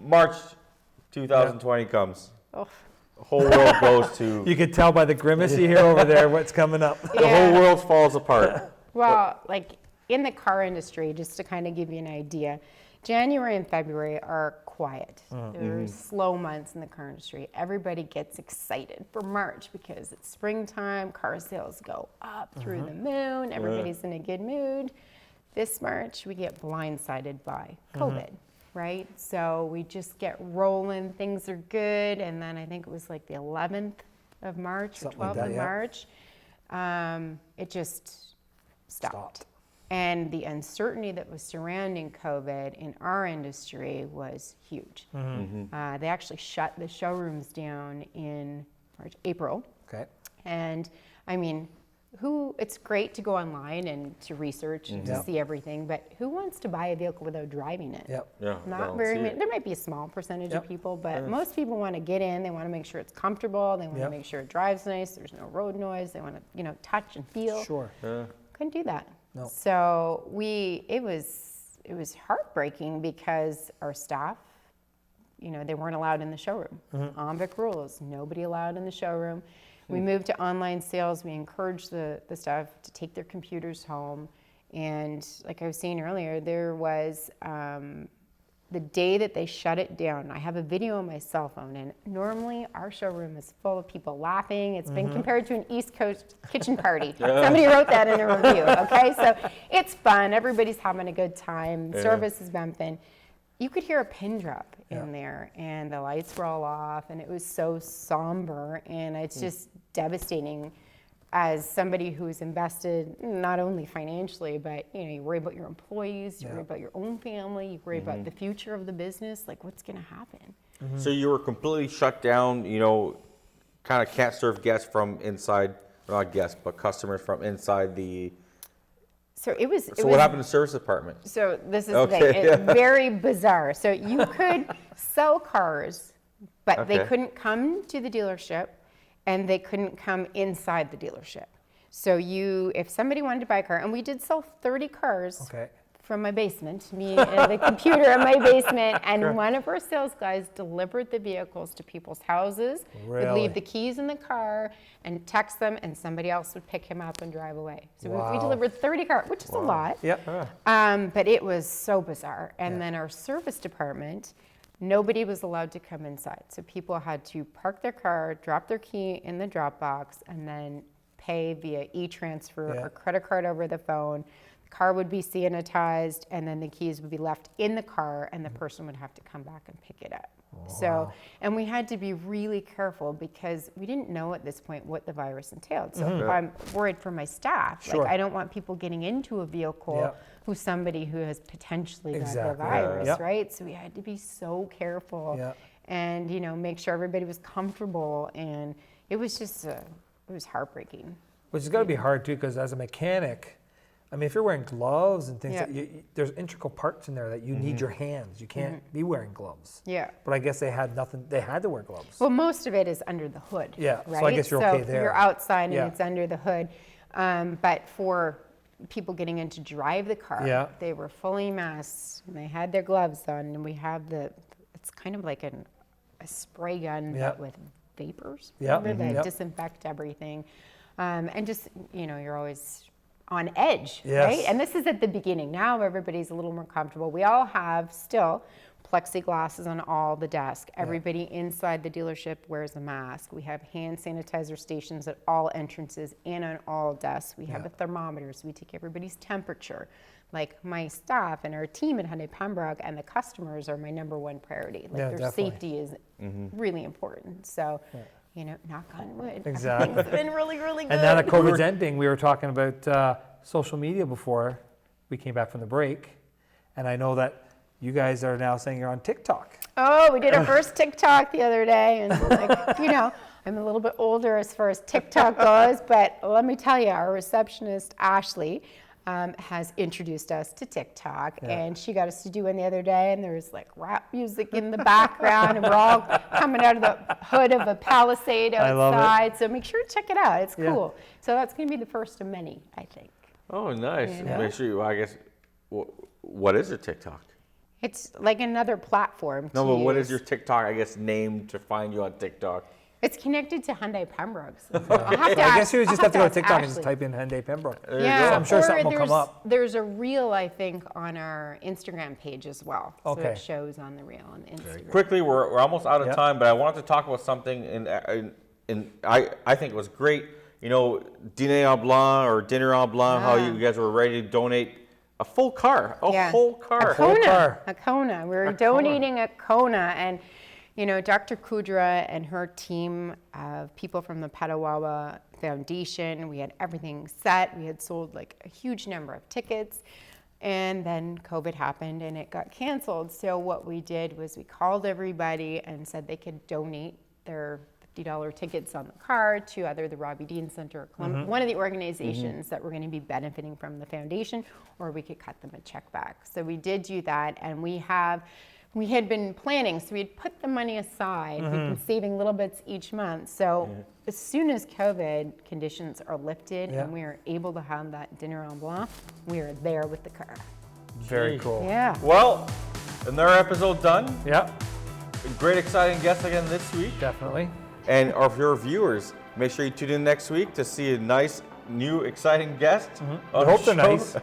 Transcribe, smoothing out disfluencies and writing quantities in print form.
March 2020 comes. Oh. The whole world goes to, You could tell by the grimace you hear over there what's coming up. the whole world falls apart. Well, like in the car industry, just to kind of give you an idea, January and February are quiet. They're slow months in the car industry. Everybody gets excited for March because it's springtime, car sales go up through the moon, everybody's in a good mood. This March, we get blindsided by COVID, right? So we just get rolling, things are good, and then I think it was like the 11th of March Something or like 12th that, of yeah. March, it just stopped. And the uncertainty that was surrounding COVID in our industry was huge. They actually shut the showrooms down in April. Okay. And I mean, it's great to go online and to research and to see everything, but who wants to buy a vehicle without driving it? Yep. Yeah, I Not don't very see many. it. There might be a small percentage of Yep. people, but most people want to get in. They want to make sure it's comfortable. They want Yep. to make sure it drives nice. There's no road noise. They want to, touch and feel. Sure. Couldn't do that. No. So it was heartbreaking because our staff, they weren't allowed in the showroom. OMVIC rules, nobody allowed in the showroom. We moved to online sales. We encouraged the staff to take their computers home. And like I was saying earlier, there was the day that they shut it down. I have a video on my cell phone, and normally our showroom is full of people laughing. It's been compared to an East Coast kitchen party. Somebody wrote that in a review, okay? So it's fun. Everybody's having a good time. Service is bumping. You could hear a pin drop in there, and the lights were all off, and it was so somber, and it's just devastating as somebody who's invested not only financially, but you worry about your employees, you worry about your own family, you worry about the future of the business, like what's going to happen. So you were completely shut down, kind of can't serve guests from inside, not guests, but customers from inside the... So it was. So what happened to the service department? So this is Okay, the thing. It's very bizarre. So you could sell cars, but they Okay. couldn't come to the dealership, and they couldn't come inside the dealership. So if somebody wanted to buy a car, and we did sell 30 cars Okay. from my basement, me and the computer in my basement, and one of our sales guys delivered the vehicles to people's houses, would Really? leave the keys in the car and text them, and somebody else would pick him up and drive away. So we Wow. delivered 30 cars, which is a lot. Yep. But it was so bizarre. And then our service department, nobody was allowed to come inside. So people had to park their car, drop their key in the drop box, and then pay via e-transfer Yeah. or credit card over the phone. The car would be sanitized, and then the keys would be left in the car, and the person would have to come back and pick it up. So, and we had to be really careful because we didn't know at this point what the virus entailed. So I'm worried for my staff. Sure. Like, I don't want people getting into a vehicle Yep. who's somebody who has potentially got the Exactly. virus, Yep. right? So we had to be so careful Yep. and, make sure everybody was comfortable. And it was just, it was heartbreaking. Which has got to be hard too, because as a mechanic, I mean, if you're wearing gloves and things, Yeah. there's integral parts in there that you need your hands. You can't be wearing gloves. Yeah. But I guess they had nothing. They had to wear gloves. Well, most of it is under the hood. Yeah, right? so I guess you're okay there. You're outside and Yeah. it's under the hood. But for people getting in to drive the car, Yeah. they were fully masked and they had their gloves on. And we have it's kind of like a spray gun, Yeah. but with vapors Yeah. remember, that Yep. disinfect everything. And just, you're always on edge, Yes. right? And this is at the beginning. Now everybody's a little more comfortable. We all have still plexiglasses on all the desks. Everybody inside the dealership wears a mask. We have hand sanitizer stations at all entrances and on all desks. We have a thermometer, so we take everybody's temperature. Like my staff and our team at Hyundai Pembroke and the customers are my number one priority. Like Yeah, their definitely. safety is really important. So, knock on wood. Exactly. It's been really, really good. And now that COVID's ending, we were talking about social media before we came back from the break, and I know that you guys are now saying you're on TikTok. Oh, we did our first TikTok the other day, and I'm a little bit older as far as TikTok goes, but let me tell you, our receptionist, Ashley, has introduced us to TikTok, and she got us to do one the other day, and there was like rap music in the background, and we're all coming out of the hood of a Palisade I love it. outside, so make sure to check it out. It's Yeah. cool. So that's going to be the first of many, I think. Oh, nice. Yeah. Make sure what is a TikTok? It's like another platform to No, but what is use. your TikTok, I guess, name to find you on TikTok? It's connected to Hyundai Pembroke. So I'll have to I guess ask- you would just I'll have to go to ask TikTok and just Ashley. type in Hyundai Pembroke. Yeah, So I'm sure or something will come there's- up. There's a reel, I think, on our Instagram page as well. So Okay. it shows on the reel on Instagram. Quickly, we're almost out of Yep. time, but I wanted to talk about something, and I think it was great. You know, Dîner en Blanc or Dinner en Blanc, how you guys were ready to donate a full car, a whole car. A Kona. car. A Kona. We're A donating a Kona. And, you know, Dr. Kudra and her team of people from the Petawawa Foundation, we had everything set. We had sold like a huge number of tickets. And then COVID happened and it got canceled. So what we did was we called everybody and said they could donate their $50 tickets on the card to either the Robbie Dean Center or one of the organizations that were going to be benefiting from the foundation, or we could cut them a check back. So we did do that, and we had been planning, so we had put the money aside. We've been saving little bits each month. So as soon as COVID conditions are lifted and we are able to have that dinner en blanc, we are there with the car. Very cool. Yeah. Well, another episode done. Yeah, Great, exciting guest again this week. definitely. And of your viewers, make sure you tune in next week to see a nice, new, exciting guest. I hope they're nice.